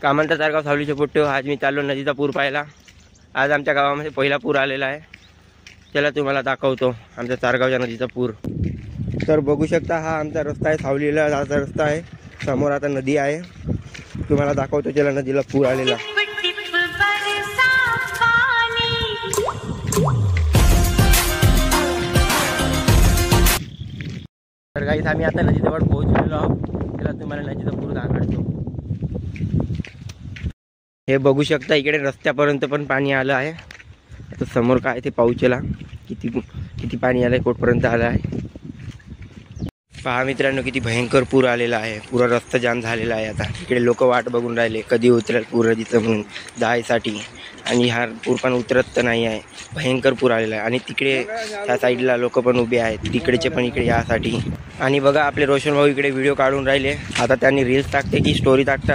कामंता तारगाव सावलीचे पोट्टे. आज मी चाललो नदीचा पूर पाहायला. आज आमच्या गावामध्ये पहिला पूर आलेला आहे. चला तुम्हाला दाखवतो आमच्या तारगावच्या नदीचा पूर. तर बघू शकता हा आमचा रस्ता आहे, सावलीला जायचा रस्ता आहे. समोर आता नदी आहे, तुम्हाला दाखवतो. चला नदीला पूर आलेला. तर गाईस आम्ही आता नदीजवळ पोहोचलेलो आहोत. चला तुम्हाला नदीचा पूर दाखवतो. हे बघू शकता इकडे रस्त्यापर्यंत पण पाणी आलं आहे. आता समोर काय ते पाहू. चला किती पाणी आलंय, कोटपर्यंत आलं आहे. पहा मित्रांनो किती भयंकर पूर आलेला आहे. पुरा रस्ता जाम झालेला आहे. आता इकडे लोक वाट बघून राहिले कधी उतरेल पूर नदीचं म्हणून जायसाठी. आणि हा पूर पण उतरत तर नाही आहे. भयंकर पूर आलेला आहे. आणि तिकडे त्या साईडला लोक पण उभे आहेत, तिकडेचे पण इकडे यासाठी. आणि बघा आपले रोशन भाऊ इकडे व्हिडिओ काढून राहिले. आता त्यांनी रील्स टाकते की स्टोरी टाकतात